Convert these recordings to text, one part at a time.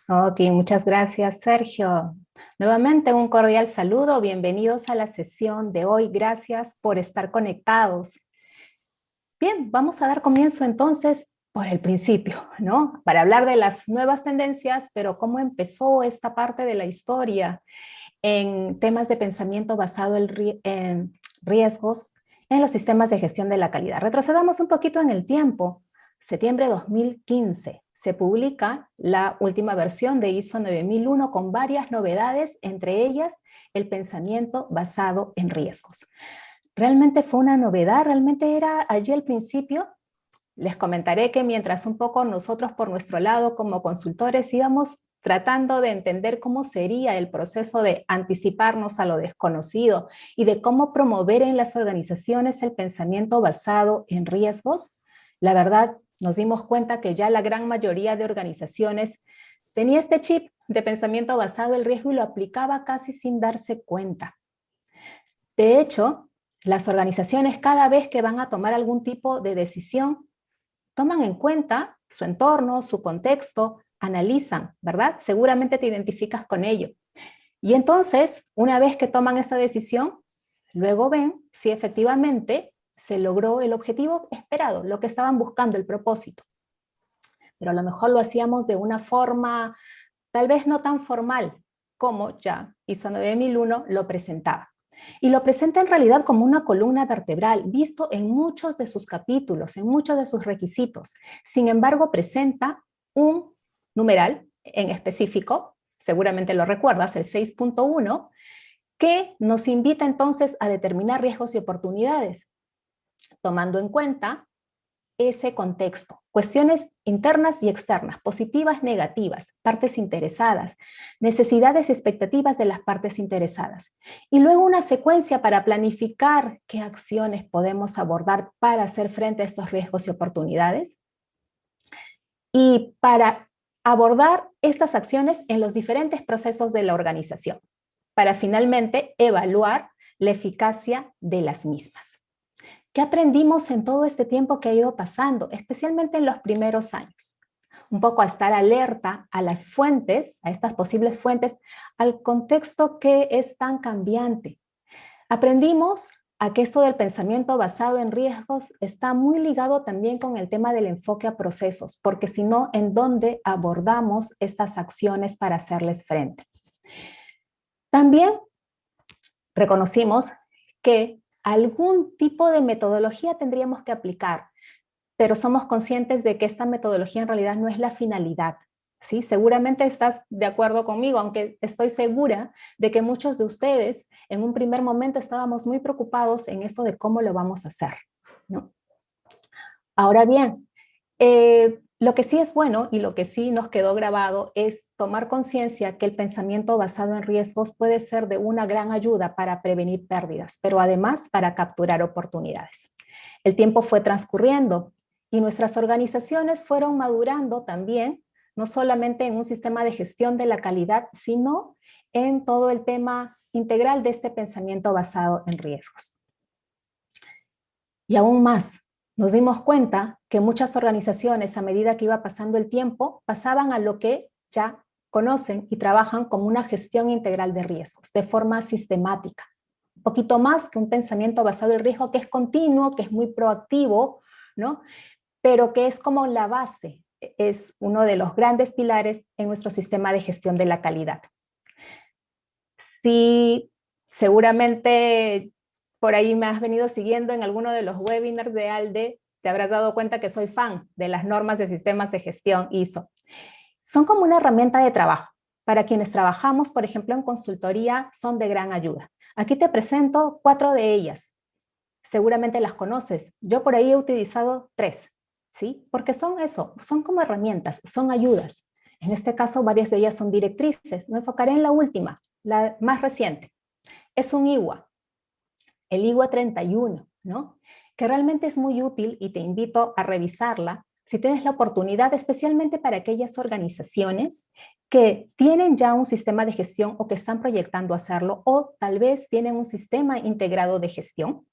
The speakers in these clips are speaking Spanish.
Ok, muchas gracias, Sergio. Nuevamente un cordial saludo, bienvenidos a la sesión de hoy, gracias por estar conectados. Bien, vamos a dar comienzo entonces por el principio, ¿no? Para hablar de las nuevas tendencias, pero cómo empezó esta parte de la historia en temas de pensamiento basado en riesgos en los sistemas de gestión de la calidad. Retrocedamos un poquito en el tiempo. Septiembre de 2015 se publica la última versión de ISO 9001 con varias novedades, entre ellas el pensamiento basado en riesgos. Realmente fue una novedad, realmente era allí al principio. Les comentaré que mientras un poco nosotros por nuestro lado como consultores íbamos tratando de entender cómo sería el proceso de anticiparnos a lo desconocido y de cómo promover en las organizaciones el pensamiento basado en riesgos, la verdad nos dimos cuenta que ya la gran mayoría de organizaciones tenía este chip de pensamiento basado en riesgo y lo aplicaba casi sin darse cuenta. De hecho, las organizaciones cada vez que van a tomar algún tipo de decisión toman en cuenta su entorno, su contexto, analizan, ¿verdad? Seguramente te identificas con ello. Y entonces, una vez que toman esta decisión, luego ven si efectivamente se logró el objetivo esperado, lo que estaban buscando, el propósito. Pero a lo mejor lo hacíamos de una forma tal vez no tan formal como ya ISO 9001 lo presentaba. Y lo presenta en realidad como una columna vertebral, visto en muchos de sus capítulos, en muchos de sus requisitos. Sin embargo, presenta un numeral en específico, seguramente lo recuerdas, el 6.1, que nos invita entonces a determinar riesgos y oportunidades, tomando en cuenta ese contexto, cuestiones internas y externas, positivas, negativas, partes interesadas, necesidades y expectativas de las partes interesadas. Y luego una secuencia para planificar qué acciones podemos abordar para hacer frente a estos riesgos y oportunidades. Y para abordar estas acciones en los diferentes procesos de la organización, para finalmente evaluar la eficacia de las mismas. ¿Qué aprendimos en todo este tiempo que ha ido pasando, especialmente en los primeros años? Un poco a estar alerta a las fuentes, a estas posibles fuentes, al contexto que es tan cambiante. Aprendimos a que esto del pensamiento basado en riesgos está muy ligado también con el tema del enfoque a procesos, porque si no, ¿en dónde abordamos estas acciones para hacerles frente? También reconocimos que algún tipo de metodología tendríamos que aplicar, pero somos conscientes de que esta metodología en realidad no es la finalidad. ¿Sí? Seguramente estás de acuerdo conmigo, aunque estoy segura de que muchos de ustedes en un primer momento estábamos muy preocupados en esto de cómo lo vamos a hacer, ¿no? Ahora bien, lo que sí es bueno y lo que sí nos quedó grabado es tomar conciencia que el pensamiento basado en riesgos puede ser de una gran ayuda para prevenir pérdidas, pero además para capturar oportunidades. El tiempo fue transcurriendo y nuestras organizaciones fueron madurando también, no solamente en un sistema de gestión de la calidad, sino en todo el tema integral de este pensamiento basado en riesgos. Y aún más, nos dimos cuenta que muchas organizaciones, a medida que iba pasando el tiempo, pasaban a lo que ya conocen y trabajan como una gestión integral de riesgos, de forma sistemática. Un poquito más que un pensamiento basado en riesgo que es continuo, que es muy proactivo, ¿no? Pero que es como la base, es uno de los grandes pilares en nuestro sistema de gestión de la calidad. Sí, seguramente por ahí me has venido siguiendo en alguno de los webinars de ALDE, te habrás dado cuenta que soy fan de las normas de sistemas de gestión ISO. Son como una herramienta de trabajo. Para quienes trabajamos, por ejemplo, en consultoría, son de gran ayuda. Aquí te presento 4 de ellas. Seguramente las conoces. Yo por ahí he utilizado 3, ¿sí? Porque son eso, son como herramientas, son ayudas. En este caso, varias de ellas son directrices. Me enfocaré en la última, la más reciente. Es un IWA, el IWA 31, ¿no? Que realmente es muy útil y te invito a revisarla si tienes la oportunidad, especialmente para aquellas organizaciones que tienen ya un sistema de gestión o que están proyectando hacerlo, o tal vez tienen un sistema integrado de gestión.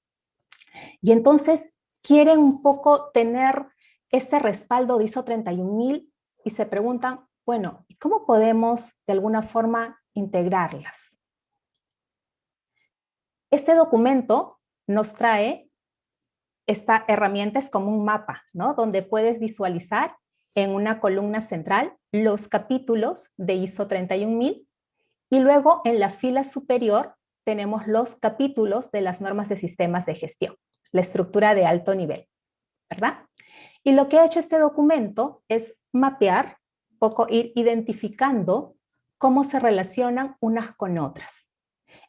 Y entonces quieren un poco tener este respaldo de ISO 31000 y se preguntan, Bueno, ¿cómo podemos de alguna forma integrarlas? Este documento nos trae esta herramienta, es como un mapa, ¿no? Donde puedes visualizar en una columna central los capítulos de ISO 31000 y luego en la fila superior tenemos los capítulos de las normas de sistemas de gestión, la estructura de alto nivel, ¿verdad? Y lo que ha hecho este documento es mapear, poco ir identificando cómo se relacionan unas con otras.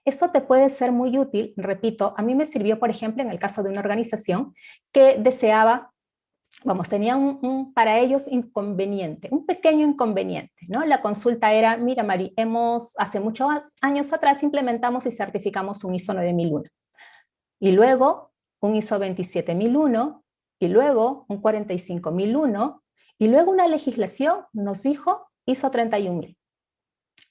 Esto te puede ser muy útil, repito, a mí me sirvió, por ejemplo, en el caso de una organización que deseaba, vamos, tenía para ellos inconveniente, un pequeño inconveniente, ¿no? La consulta era, mira Mari, hace muchos años atrás implementamos y certificamos un ISO 9001 y luego un ISO 27001 y luego un 45001 y luego una legislación nos dijo ISO 31000.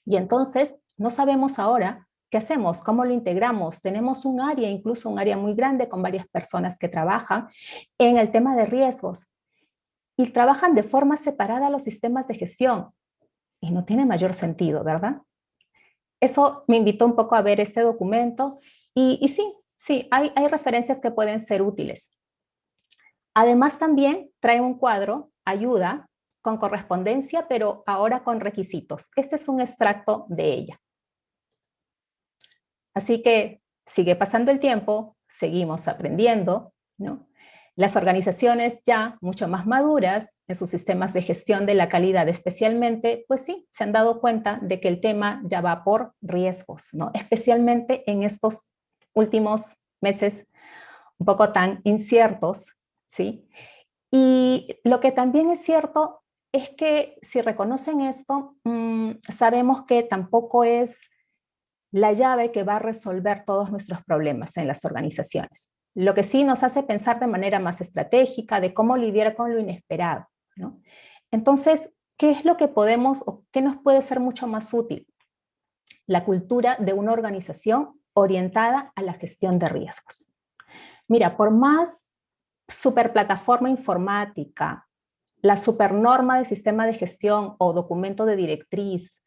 Y entonces no sabemos ahora qué hacemos, cómo lo integramos. Tenemos un área, incluso un área muy grande con varias personas que trabajan en el tema de riesgos y trabajan de forma separada los sistemas de gestión. Y no tiene mayor sentido, ¿verdad? Eso me invitó un poco a ver este documento y sí, hay referencias que pueden ser útiles. Además también trae un cuadro, ayuda, con correspondencia, pero ahora con requisitos. Este es un extracto de ella. Así que sigue pasando el tiempo, seguimos aprendiendo, ¿no? Las organizaciones ya mucho más maduras en sus sistemas de gestión de la calidad especialmente, pues sí, se han dado cuenta de que el tema ya va por riesgos, ¿no? Especialmente en estos últimos meses un poco tan inciertos, ¿sí? Y lo que también es cierto es que si reconocen esto, sabemos que tampoco es la llave que va a resolver todos nuestros problemas en las organizaciones. Lo que sí nos hace pensar de manera más estratégica de cómo lidiar con lo inesperado, ¿no? Entonces, ¿qué es lo que podemos o qué nos puede ser mucho más útil? La cultura de una organización orientada a la gestión de riesgos. Mira, por más superplataforma informática, la supernorma de sistema de gestión o documento de directriz,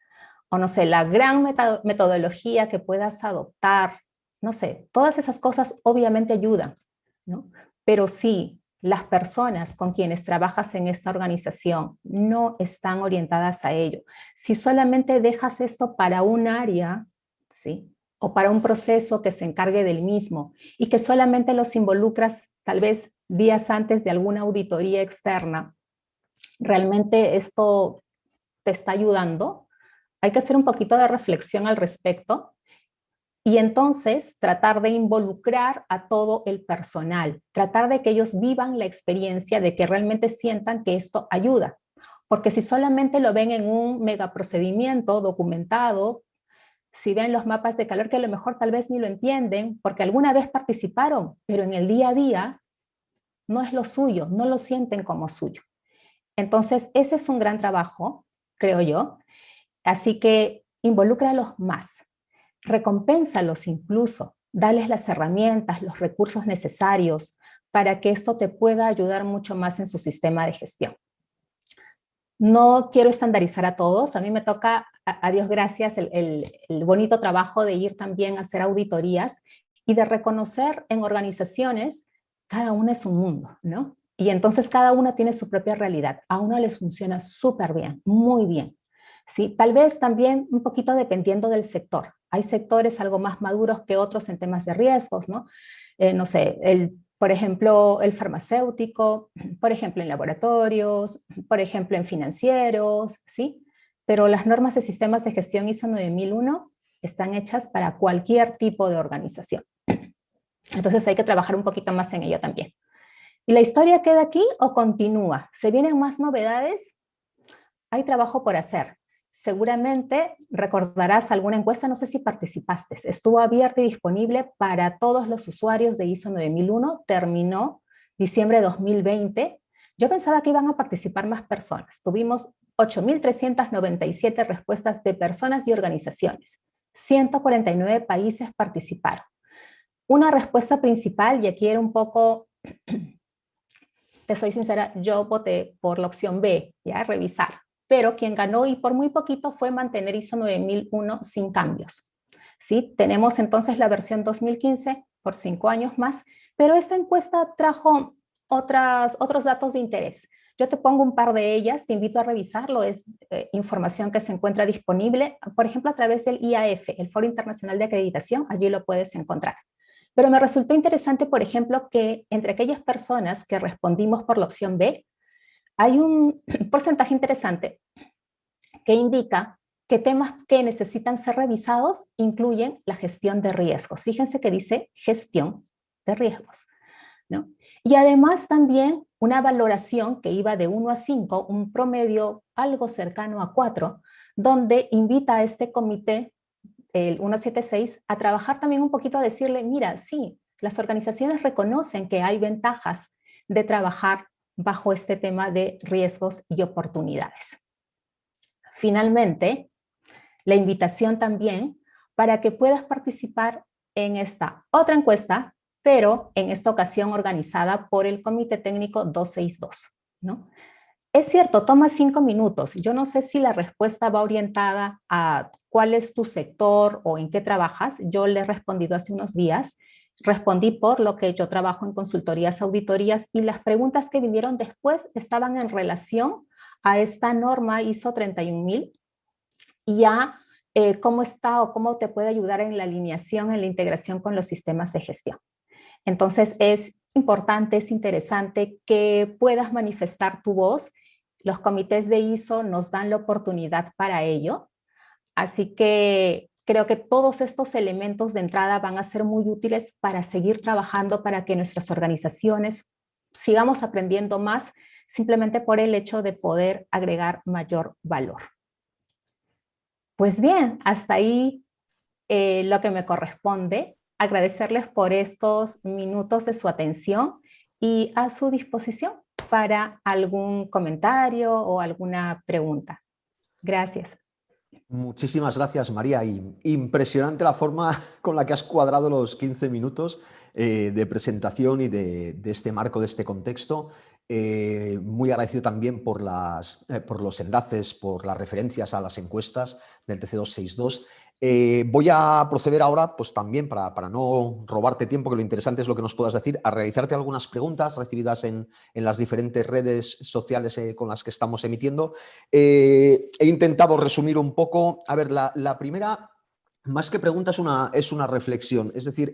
o no sé, la gran metodología que puedas adoptar, no sé, todas esas cosas obviamente ayudan, ¿no? Pero si las personas con quienes trabajas en esta organización no están orientadas a ello, si solamente dejas esto para un área, ¿sí? O para un proceso que se encargue del mismo y que solamente los involucras tal vez días antes de alguna auditoría externa, ¿realmente esto te está ayudando? Hay que hacer un poquito de reflexión al respecto y entonces tratar de involucrar a todo el personal, tratar de que ellos vivan la experiencia, de que realmente sientan que esto ayuda. Porque si solamente lo ven en un megaprocedimiento documentado, si ven los mapas de calor que a lo mejor tal vez ni lo entienden, porque alguna vez participaron, pero en el día a día no es lo suyo, no lo sienten como suyo. Entonces, ese es un gran trabajo, creo yo. Así que involúcralos más, recompénsalos incluso, dales las herramientas, los recursos necesarios para que esto te pueda ayudar mucho más en su sistema de gestión. No quiero estandarizar a todos, a mí me toca, a Dios gracias, el bonito trabajo de ir también a hacer auditorías y de reconocer en organizaciones, cada una es un mundo, ¿no? Y entonces cada una tiene su propia realidad. A una les funciona súper bien, muy bien. ¿Sí? Tal vez también un poquito dependiendo del sector. Hay sectores algo más maduros que otros en temas de riesgos, ¿no? No sé, por ejemplo, el farmacéutico, por ejemplo, en laboratorios, por ejemplo, en financieros, ¿sí? Pero las normas de sistemas de gestión ISO 9001 están hechas para cualquier tipo de organización. Entonces hay que trabajar un poquito más en ello también. ¿Y la historia queda aquí o continúa? ¿Se vienen más novedades? Hay trabajo por hacer. Seguramente recordarás alguna encuesta, no sé si participaste, estuvo abierta y disponible para todos los usuarios de ISO 9001, terminó diciembre de 2020. Yo pensaba que iban a participar más personas. Tuvimos 8.397 respuestas de personas y organizaciones. 149 países participaron. Una respuesta principal, y aquí era un poco, te soy sincera, yo voté por la opción B, ya revisar. pero quien ganó y por muy poquito fue mantener ISO 9001 sin cambios. ¿Sí? Tenemos entonces la versión 2015 por 5 años más, pero esta encuesta trajo otros datos de interés. Yo te pongo un par de ellas, te invito a revisarlo, es información que se encuentra disponible, por ejemplo, a través del IAF, el Foro Internacional de Acreditación, allí lo puedes encontrar. Pero me resultó interesante, por ejemplo, que entre aquellas personas que respondimos por la opción B, hay un porcentaje interesante que indica que temas que necesitan ser revisados incluyen la gestión de riesgos. Fíjense que dice gestión de riesgos, ¿no? Y además también una valoración que iba de 1 a 5, un promedio algo cercano a 4, donde invita a este comité, el 176, a trabajar también un poquito a decirle, mira, sí, las organizaciones reconocen que hay ventajas de trabajar bajo este tema de riesgos y oportunidades. Finalmente, la invitación también para que puedas participar en esta otra encuesta, pero en esta ocasión organizada por el Comité Técnico 262, ¿no? Es cierto, toma 5 minutos. Yo no sé si la respuesta va orientada a cuál es tu sector o en qué trabajas. Yo le he respondido hace unos días. Respondí por lo que yo trabajo en consultorías, auditorías, y las preguntas que vinieron después estaban en relación a esta norma ISO 31000 y a cómo está o cómo te puede ayudar en la alineación, en la integración con los sistemas de gestión. Entonces es importante, es interesante que puedas manifestar tu voz. Los comités de ISO nos dan la oportunidad para ello. Así que creo que todos estos elementos de entrada van a ser muy útiles para seguir trabajando para que nuestras organizaciones sigamos aprendiendo más simplemente por el hecho de poder agregar mayor valor. Pues bien, hasta ahí lo que me corresponde. Agradecerles por estos minutos de su atención y a su disposición para algún comentario o alguna pregunta. Gracias. Muchísimas gracias, María. Impresionante la forma con la que has cuadrado los 15 minutos de presentación y de este marco, de este contexto. Muy agradecido también por los enlaces, por las referencias a las encuestas del TC262. Voy a proceder ahora, pues también para no robarte tiempo, que lo interesante es lo que nos puedas decir, a realizarte algunas preguntas recibidas en las diferentes redes sociales con las que estamos emitiendo. He intentado resumir un poco. A ver, la primera, más que pregunta, es una reflexión. Es decir,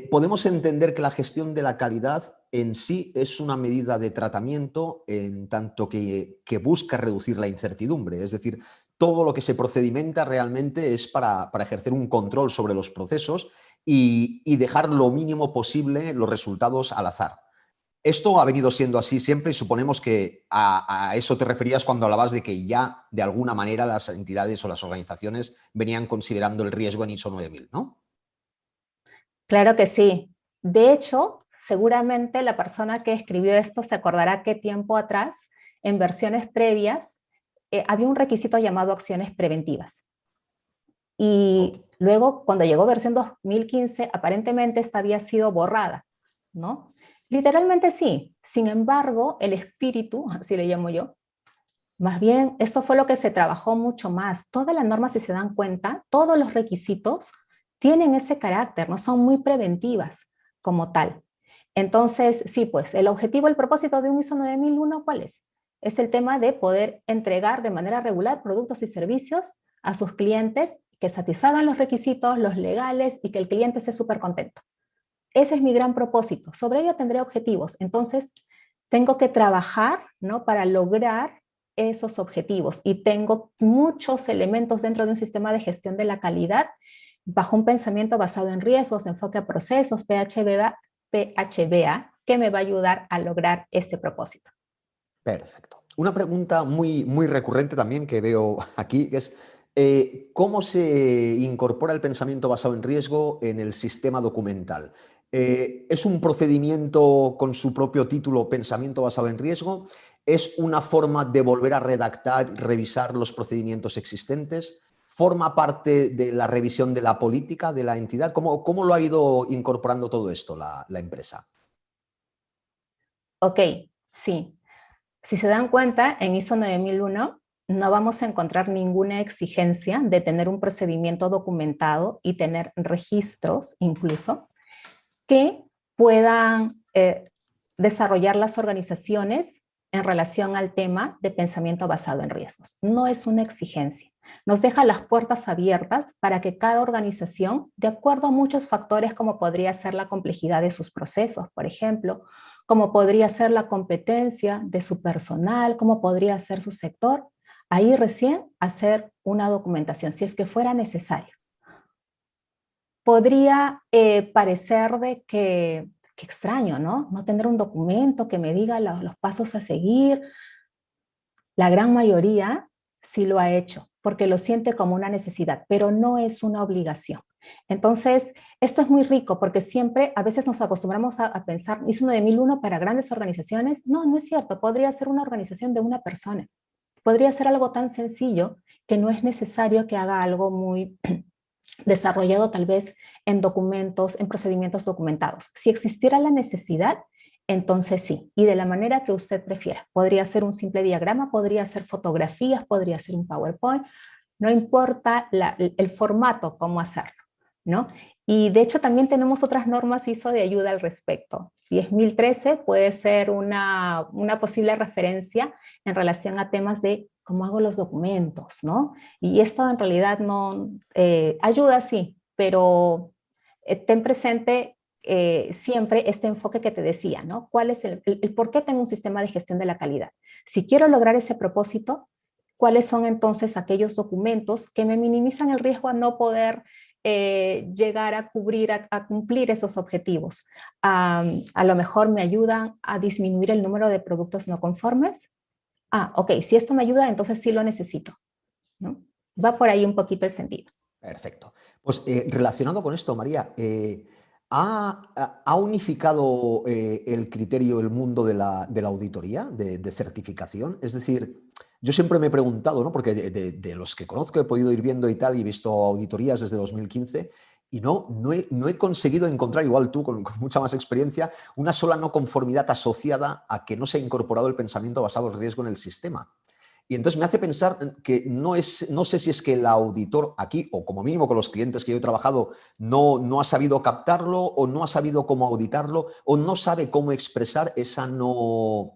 podemos entender que la gestión de la calidad en sí es una medida de tratamiento en tanto que busca reducir la incertidumbre. Es decir, todo lo que se procedimenta realmente es para ejercer un control sobre los procesos y dejar lo mínimo posible los resultados al azar. Esto ha venido siendo así siempre y suponemos que a eso te referías cuando hablabas de que ya de alguna manera las entidades o las organizaciones venían considerando el riesgo en ISO 9000, ¿no? Claro que sí. De hecho, seguramente la persona que escribió esto se acordará que tiempo atrás, en versiones previas, había un requisito llamado acciones preventivas. Y luego, cuando llegó versión 2015, aparentemente esta había sido borrada, ¿no? Literalmente sí. Sin embargo, el espíritu, así le llamo yo, más bien esto fue lo que se trabajó mucho más. Todas las normas, si se dan cuenta, todos los requisitos tienen ese carácter, no son muy preventivas como tal. Entonces, sí, pues el objetivo, el propósito de un ISO 9001, ¿cuál es? Es el tema de poder entregar de manera regular productos y servicios a sus clientes que satisfagan los requisitos, los legales y que el cliente esté súper contento. Ese es mi gran propósito. Sobre ello tendré objetivos. Entonces, tengo que trabajar, ¿no?, para lograr esos objetivos. Y tengo muchos elementos dentro de un sistema de gestión de la calidad bajo un pensamiento basado en riesgos, enfoque a procesos, PHBA, que me va a ayudar a lograr este propósito. Perfecto. Una pregunta muy, muy recurrente también que veo aquí es ¿cómo se incorpora el pensamiento basado en riesgo en el sistema documental? ¿Es un procedimiento con su propio título, pensamiento basado en riesgo? ¿Es una forma de volver a redactar y revisar los procedimientos existentes? ¿Forma parte de la revisión de la política de la entidad? ¿Cómo lo ha ido incorporando todo esto la empresa? Ok, sí. Si se dan cuenta, en ISO 9001 no vamos a encontrar ninguna exigencia de tener un procedimiento documentado y tener registros incluso que puedan desarrollar las organizaciones en relación al tema de pensamiento basado en riesgos. No es una exigencia. Nos deja las puertas abiertas para que cada organización, de acuerdo a muchos factores como podría ser la complejidad de sus procesos, por ejemplo, como podría ser la competencia de su personal, como podría ser su sector, ahí recién hacer una documentación, si es que fuera necesario. Podría parecer de que extraño, ¿no? No tener un documento que me diga los pasos a seguir. La gran mayoría sí lo ha hecho, porque lo siente como una necesidad, pero no es una obligación. Entonces, esto es muy rico porque siempre, a veces nos acostumbramos a pensar, ¿es uno de 1001 para grandes organizaciones? No, no es cierto, podría ser una organización de una persona. Podría ser algo tan sencillo que no es necesario que haga algo muy desarrollado tal vez en documentos, en procedimientos documentados. Si existiera la necesidad, entonces sí, y de la manera que usted prefiera. Podría ser un simple diagrama, podría ser fotografías, podría ser un PowerPoint, no importa el formato, cómo hacerlo, ¿no? Y de hecho también tenemos otras normas ISO de ayuda al respecto. 10.013 puede ser una posible referencia en relación a temas de cómo hago los documentos, ¿no? Y esto en realidad no ayuda, sí, pero ten presente siempre este enfoque que te decía, ¿no? ¿Cuál es el por qué tengo un sistema de gestión de la calidad? Si quiero lograr ese propósito, ¿cuáles son entonces aquellos documentos que me minimizan el riesgo a no poder llegar a cubrir, a cumplir esos objetivos? A lo mejor me ayudan a disminuir el número de productos no conformes. Ah, ok, si esto me ayuda, entonces sí lo necesito, ¿no? Va por ahí un poquito el sentido. Perfecto. Pues relacionado con esto, María, ¿ha unificado el criterio el mundo de la auditoría, de certificación? Es decir, yo siempre me he preguntado, ¿no? Porque de los que conozco he podido ir viendo y tal, y he visto auditorías desde 2015 y no he conseguido encontrar, igual tú con mucha más experiencia, una sola no conformidad asociada a que no se ha incorporado el pensamiento basado en riesgo en el sistema. Y entonces me hace pensar que no sé si es que el auditor aquí, o como mínimo con los clientes que yo he trabajado, no ha sabido captarlo o no ha sabido cómo auditarlo o no sabe cómo expresar ese no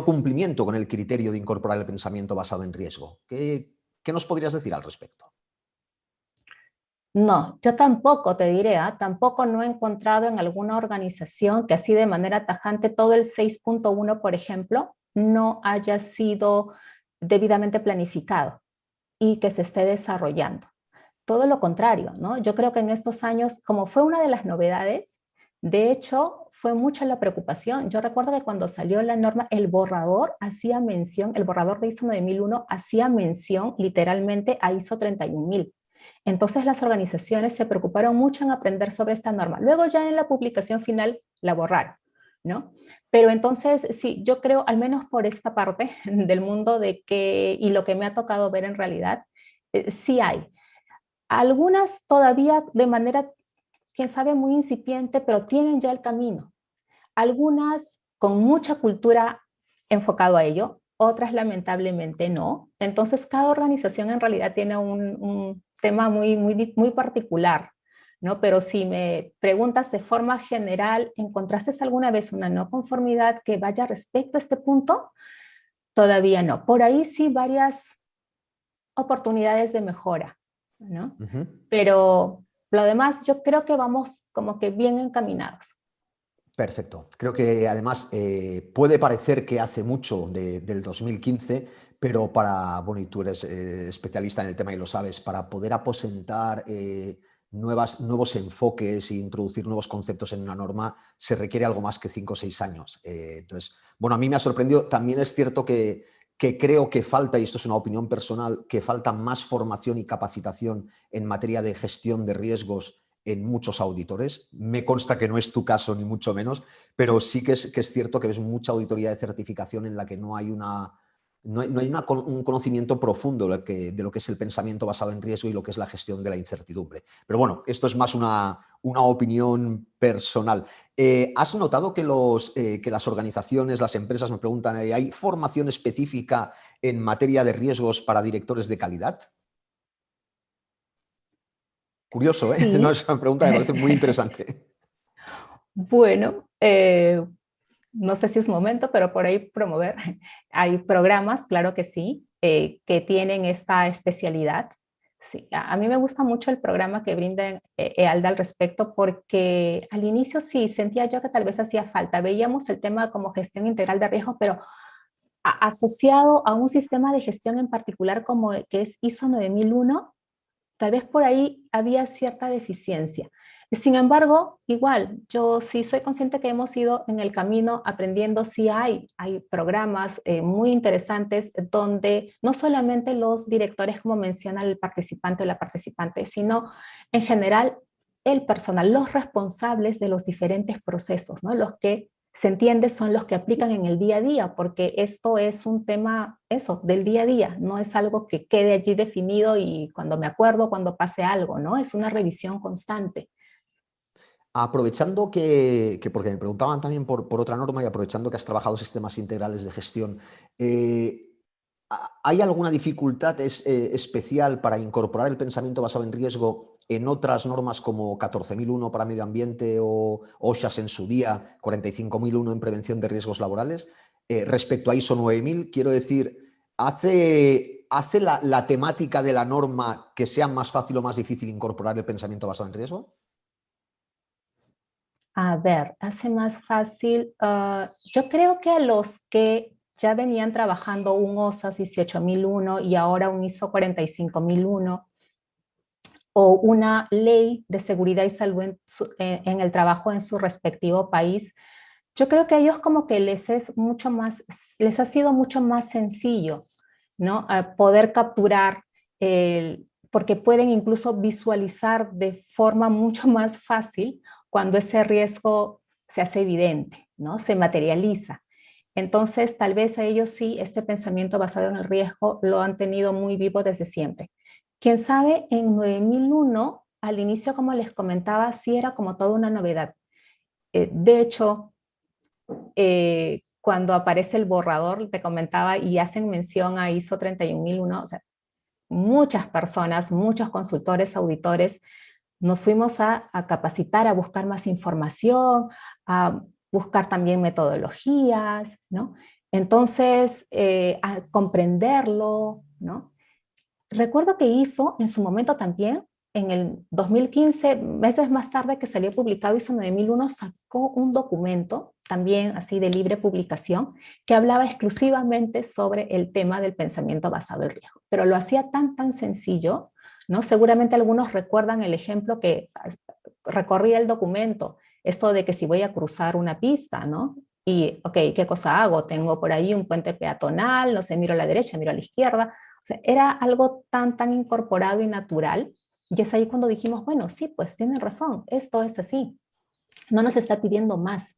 cumplimiento con el criterio de incorporar el pensamiento basado en riesgo. ¿Qué nos podrías decir al respecto? No, yo tampoco te diré, tampoco no he encontrado en alguna organización que así de manera tajante todo el 6.1, por ejemplo, no haya sido debidamente planificado y que se esté desarrollando. Todo lo contrario, ¿no? Yo creo que en estos años, como fue una de las novedades, de hecho, fue mucha la preocupación. Yo recuerdo que cuando salió la norma, el borrador hacía mención, el borrador de ISO 9001 hacía mención literalmente a ISO 31000. Entonces las organizaciones se preocuparon mucho en aprender sobre esta norma. Luego ya en la publicación final la borraron, ¿no? Pero entonces, sí, yo creo, al menos por esta parte del mundo de que, y lo que me ha tocado ver en realidad, sí hay. Algunas todavía de manera, quién sabe, muy incipiente, pero tienen ya el camino. Algunas con mucha cultura enfocado a ello, otras lamentablemente no. Entonces, cada organización en realidad tiene un tema muy particular, ¿no? Pero si me preguntas de forma general, ¿encontraste alguna vez una no conformidad que vaya respecto a este punto? Todavía no. Por ahí sí varias oportunidades de mejora, ¿no? Ujú. Pero lo demás yo creo que vamos como que bien encaminados. Perfecto. Creo que además puede parecer que hace mucho del 2015, pero bueno, y tú eres especialista en el tema y lo sabes, para poder aposentar nuevos enfoques e introducir nuevos conceptos en una norma se requiere algo más que 5 o 6 años. Entonces, bueno, a mí me ha sorprendido. También es cierto que creo que falta, y esto es una opinión personal, que falta más formación y capacitación en materia de gestión de riesgos en muchos auditores. Me consta que no es tu caso, ni mucho menos, pero sí que es cierto que ves mucha auditoría de certificación en la que no hay un conocimiento profundo de lo que es el pensamiento basado en riesgo y lo que es la gestión de la incertidumbre. Pero bueno, esto es más una opinión personal. ¿Has notado que las organizaciones, las empresas me preguntan, ¿hay formación específica en materia de riesgos para directores de calidad? Curioso, ¿eh? No, Sí. es una pregunta que me parece muy interesante. Bueno, no sé si es momento, pero por ahí promover. Hay programas, claro que sí, que tienen esta especialidad. Sí, a mí me gusta mucho el programa que brinda EALDA al respecto porque al inicio sí sentía yo que tal vez hacía falta. Veíamos el tema como gestión integral de riesgo, pero asociado a un sistema de gestión en particular como el que es ISO 9001, tal vez por ahí había cierta deficiencia. Sin embargo, igual, yo sí soy consciente que hemos ido en el camino aprendiendo, sí hay programas muy interesantes donde no solamente los directores, como menciona el participante o la participante, sino en general el personal, los responsables de los diferentes procesos, ¿no? Los que se entiende son los que aplican en el día a día, porque esto es un tema, eso, del día a día, no es algo que quede allí definido y cuando me acuerdo, cuando pase algo, ¿no? Es una revisión constante. Aprovechando porque me preguntaban también por otra norma y aprovechando que has trabajado sistemas integrales de gestión, ¿hay alguna dificultad especial para incorporar el pensamiento basado en riesgo en otras normas como 14.001 para medio ambiente o OSHAS en su día, 45.001 en prevención de riesgos laborales? Respecto a ISO 9000, quiero decir, ¿hace la temática de la norma que sea más fácil o más difícil incorporar el pensamiento basado en riesgo? A ver, hace más fácil, yo creo que a los que ya venían trabajando un OSAS 18001 y ahora un ISO 45001, o una ley de seguridad y salud en el trabajo en su respectivo país, yo creo que a ellos como que les ha sido mucho más sencillo, ¿no? Poder capturar, porque pueden incluso visualizar de forma mucho más fácil cuando ese riesgo se hace evidente, ¿no? Se materializa. Entonces, tal vez a ellos sí, este pensamiento basado en el riesgo lo han tenido muy vivo desde siempre. Quién sabe, en 9001, al inicio, como les comentaba, sí era como toda una novedad. De hecho, cuando aparece el borrador, te comentaba, y hacen mención a ISO 31001, o sea, muchas personas, muchos consultores, auditores, nos fuimos a capacitar, a buscar más información, a buscar también metodologías, ¿no? Entonces, a comprenderlo, ¿no? Recuerdo que hizo en su momento también, en el 2015, meses más tarde que salió publicado ISO 9001, sacó un documento, también así de libre publicación, que hablaba exclusivamente sobre el tema del pensamiento basado en riesgo. Pero lo hacía tan sencillo, ¿no? Seguramente algunos recuerdan el ejemplo que recorría el documento, esto de que si voy a cruzar una pista, ¿no? Y, ok, ¿qué cosa hago? Tengo por ahí un puente peatonal, no sé, miro a la derecha, miro a la izquierda. O sea, era algo tan incorporado y natural. Y es ahí cuando dijimos, bueno, sí, pues tienen razón, esto es así. No nos está pidiendo más.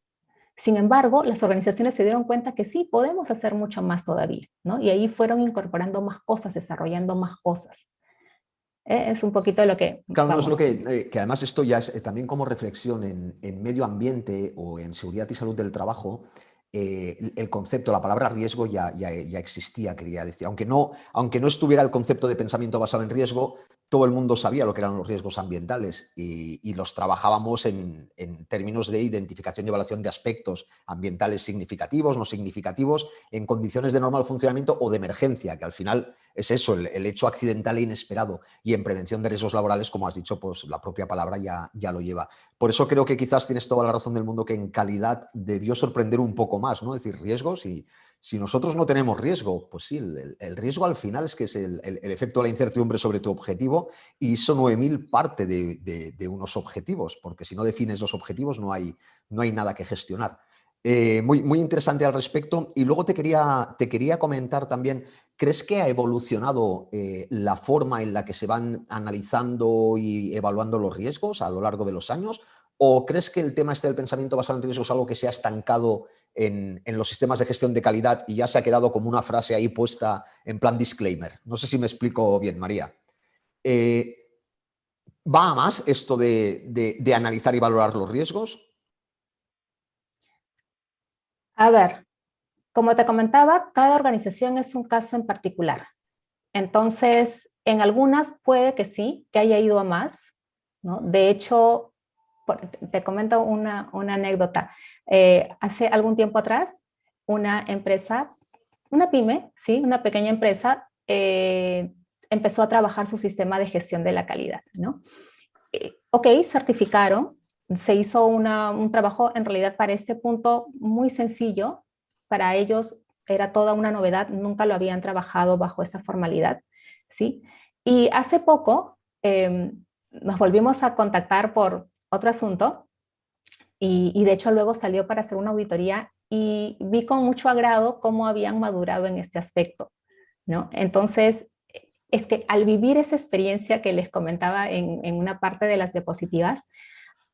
Sin embargo, las organizaciones se dieron cuenta que sí, podemos hacer mucho más todavía, ¿no? Y ahí fueron incorporando más cosas, desarrollando más cosas. Es un poquito de lo que Claro, no es vamos. lo que además esto ya es también como reflexión en medio ambiente o en seguridad y salud del trabajo. El concepto, la palabra riesgo ya existía, quería decir. Aunque no estuviera el concepto de pensamiento basado en riesgo, todo el mundo sabía lo que eran los riesgos ambientales y los trabajábamos en términos de identificación y evaluación de aspectos ambientales significativos, no significativos, en condiciones de normal funcionamiento o de emergencia, que al final es eso, el hecho accidental e inesperado. Y en prevención de riesgos laborales, como has dicho, pues la propia palabra ya lo lleva. Por eso creo que quizás tienes toda la razón del mundo que en calidad debió sorprender un poco más, ¿no? Es decir, riesgos y si nosotros no tenemos riesgo, pues sí, el riesgo al final es que es el efecto de la incertidumbre sobre tu objetivo y ISO 9000 parte de unos objetivos, porque si no defines los objetivos no hay nada que gestionar. Muy interesante al respecto. Y luego te quería comentar también, ¿crees que ha evolucionado la forma en la que se van analizando y evaluando los riesgos a lo largo de los años? ¿O crees que el tema este del pensamiento basado en riesgos es algo que se ha estancado en los sistemas de gestión de calidad y ya se ha quedado como una frase ahí puesta en plan disclaimer? No sé si me explico bien, María. Eh, ¿Va a más esto de analizar y valorar los riesgos? A ver, como te comentaba, cada organización es un caso en particular. Entonces, en algunas puede que sí, que haya ido a más, ¿no? De hecho, te comento una anécdota. Hace algún tiempo atrás, una empresa, una pyme, ¿sí? Una pequeña empresa, empezó a trabajar su sistema de gestión de la calidad, ¿no? Ok, certificaron, se hizo un trabajo en realidad para este punto muy sencillo, para ellos era toda una novedad, nunca lo habían trabajado bajo esa formalidad, ¿sí? Y hace poco nos volvimos a contactar por otro asunto y de hecho luego salió para hacer una auditoría y vi con mucho agrado cómo habían madurado en este aspecto, ¿no? Entonces, es que al vivir esa experiencia que les comentaba en una parte de las diapositivas,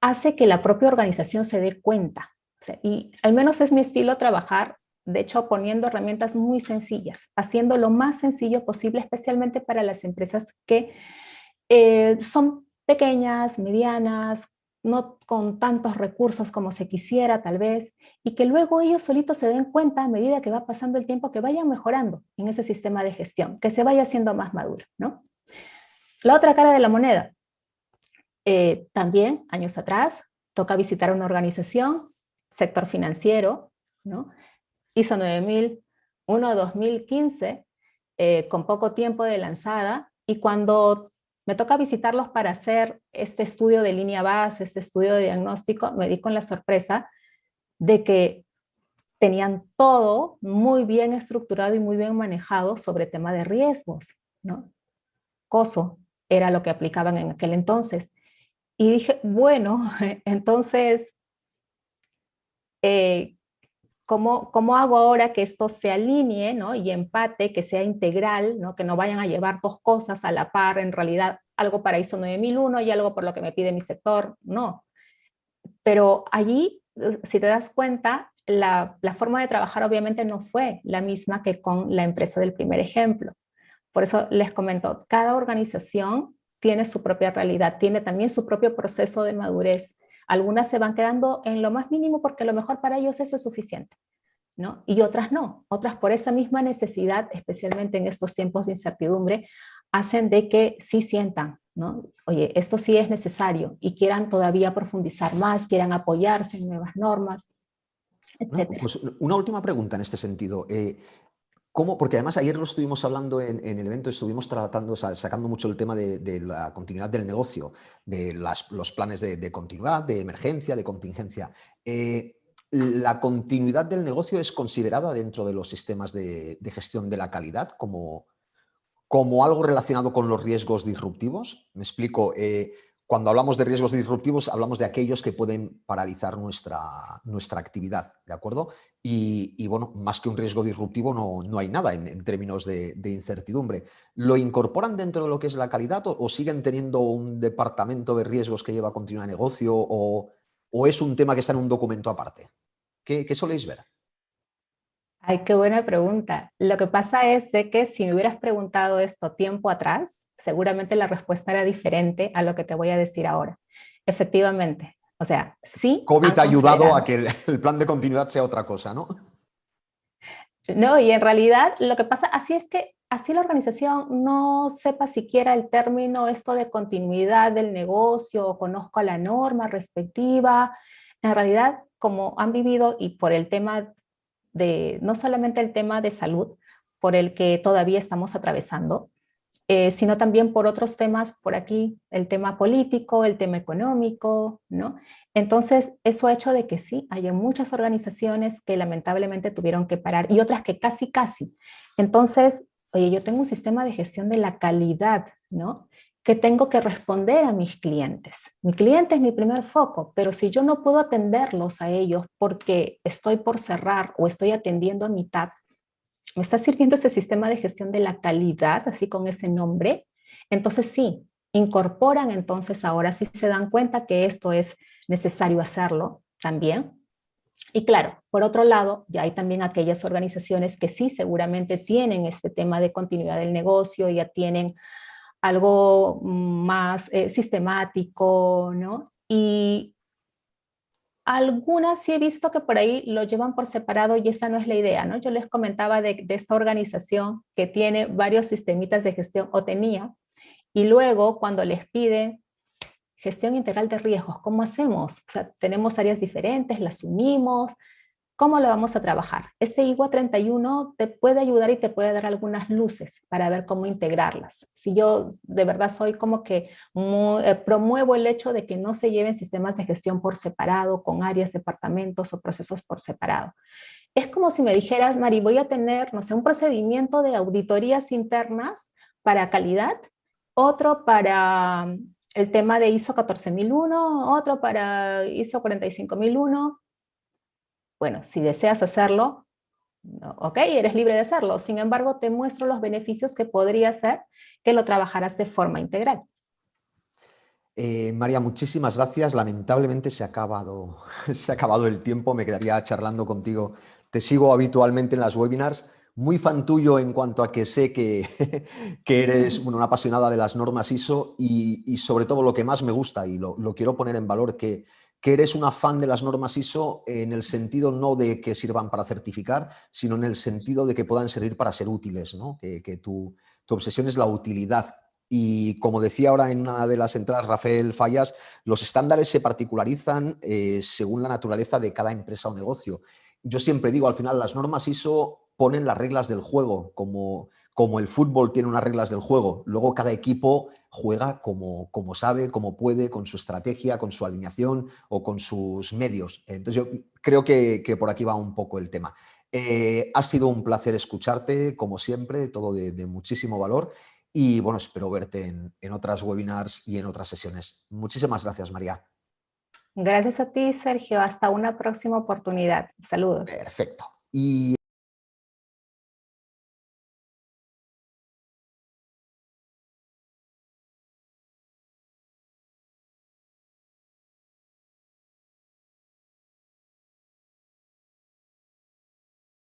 hace que la propia organización se dé cuenta. O sea, y al menos es mi estilo trabajar, de hecho poniendo herramientas muy sencillas, haciendo lo más sencillo posible, especialmente para las empresas que son pequeñas, medianas, no con tantos recursos como se quisiera tal vez, y que luego ellos solitos se den cuenta a medida que va pasando el tiempo que vayan mejorando en ese sistema de gestión, que se vaya haciendo más maduro, ¿no? La otra cara de la moneda, también años atrás, toca visitar una organización, sector financiero, ¿no? ISO 9001 2015, con poco tiempo de lanzada, y cuando me toca visitarlos para hacer este estudio de línea base, este estudio de diagnóstico, me di con la sorpresa de que tenían todo muy bien estructurado y muy bien manejado sobre tema de riesgos, ¿no? COSO era lo que aplicaban en aquel entonces. Y dije, bueno, entonces, eh, ¿cómo hago ahora que esto se alinee, ¿no? Y empate, que sea integral, ¿no? Que no vayan a llevar dos cosas a la par, en realidad algo para ISO 9001 y algo por lo que me pide mi sector, no. Pero allí, si te das cuenta, la forma de trabajar obviamente no fue la misma que con la empresa del primer ejemplo. Por eso les comento, cada organización tiene su propia realidad, tiene también su propio proceso de madurez. Algunas se van quedando en lo más mínimo porque a lo mejor para ellos eso es suficiente, ¿no? Y otras no, otras por esa misma necesidad, especialmente en estos tiempos de incertidumbre, hacen de que sí sientan, ¿no? Oye, esto sí es necesario y quieran todavía profundizar más, quieran apoyarse en nuevas normas, No, etcétera. pues una última pregunta en este sentido. ¿Cómo? Porque además ayer lo estuvimos hablando en el evento, estuvimos tratando, o sea, sacando mucho el tema de la continuidad del negocio, de los planes de continuidad, de emergencia, de contingencia. ¿La continuidad del negocio es considerada dentro de los sistemas de gestión de la calidad como algo relacionado con los riesgos disruptivos? Me explico. Cuando hablamos de riesgos disruptivos, hablamos de aquellos que pueden paralizar nuestra actividad, ¿de acuerdo? Y bueno, más que un riesgo disruptivo no hay nada en términos de incertidumbre. ¿Lo incorporan dentro de lo que es la calidad o siguen teniendo un departamento de riesgos que lleva a continuar negocio o es un tema que está en un documento aparte? ¿Qué soléis ver? Ay, qué buena pregunta. Lo que pasa es de que si me hubieras preguntado esto tiempo atrás, seguramente la respuesta era diferente a lo que te voy a decir ahora. Efectivamente, o sea, sí COVID han ha ayudado a considerado. que el plan de continuidad sea otra cosa, ¿no? No, y en realidad lo que pasa, así es que así la organización no sepa siquiera el término esto de continuidad del negocio o conozca la norma respectiva. En realidad, como han vivido y por el tema de, no solamente el tema de salud, por el que todavía estamos atravesando, sino también por otros temas por aquí, el tema político, el tema económico, ¿no? Entonces, eso ha hecho de que sí, haya muchas organizaciones que lamentablemente tuvieron que parar y otras que casi, casi. Entonces, oye, yo tengo un sistema de gestión de la calidad, ¿no? Que tengo que responder a mis clientes. Mi cliente es mi primer foco, pero si yo no puedo atenderlos a ellos porque estoy por cerrar o estoy atendiendo a mitad, me está sirviendo ese sistema de gestión de la calidad, así con ese nombre, entonces sí, incorporan entonces ahora sí se dan cuenta que esto es necesario hacerlo también. Y claro, por otro lado, ya hay también aquellas organizaciones que sí seguramente tienen este tema de continuidad del negocio, ya tienen algo más sistemático, ¿no? Y Algunas sí he visto que por ahí lo llevan por separado y esa no es la idea, ¿no? Yo les comentaba de esta organización que tiene varios sistemitas de gestión o tenía, y luego cuando les piden gestión integral de riesgos, ¿cómo hacemos? O sea, tenemos áreas diferentes, las unimos, ¿cómo lo vamos a trabajar? Este IGUA 31 te puede ayudar y te puede dar algunas luces para ver cómo integrarlas. Si yo de verdad soy como que promuevo el hecho de que no se lleven sistemas de gestión por separado, con áreas, departamentos o procesos por separado. Es como si me dijeras, Mari, voy a tener, no sé, un procedimiento de auditorías internas para calidad, otro para el tema de ISO 14001, otro para ISO 45001. Bueno, si deseas hacerlo, ok, eres libre de hacerlo. Sin embargo, te muestro los beneficios que podría ser que lo trabajaras de forma integral. María, muchísimas gracias. Lamentablemente se ha acabado, se ha acabado el tiempo. Me quedaría charlando contigo. Te sigo habitualmente en las webinars. Muy fan tuyo en cuanto a que sé que, que eres una apasionada de las normas ISO y sobre todo lo que más me gusta y lo quiero poner en valor, que eres una fan de las normas ISO en el sentido no de que sirvan para certificar, sino en el sentido de que puedan servir para ser útiles, ¿no? Que tu obsesión es la utilidad. Y como decía ahora en una de las entradas Rafael Fallas, los estándares se particularizan según la naturaleza de cada empresa o negocio. Yo siempre digo, al final las normas ISO ponen las reglas del juego, como el fútbol tiene unas reglas del juego. Luego cada equipo juega como sabe, como puede, con su estrategia, con su alineación o con sus medios. Entonces yo creo que por aquí va un poco el tema. Ha sido un placer escucharte, como siempre, todo de muchísimo valor. Y bueno, espero verte en otras webinars y en otras sesiones. Muchísimas gracias, María. Gracias a ti, Sergio. Hasta una próxima oportunidad. Saludos. Perfecto. Y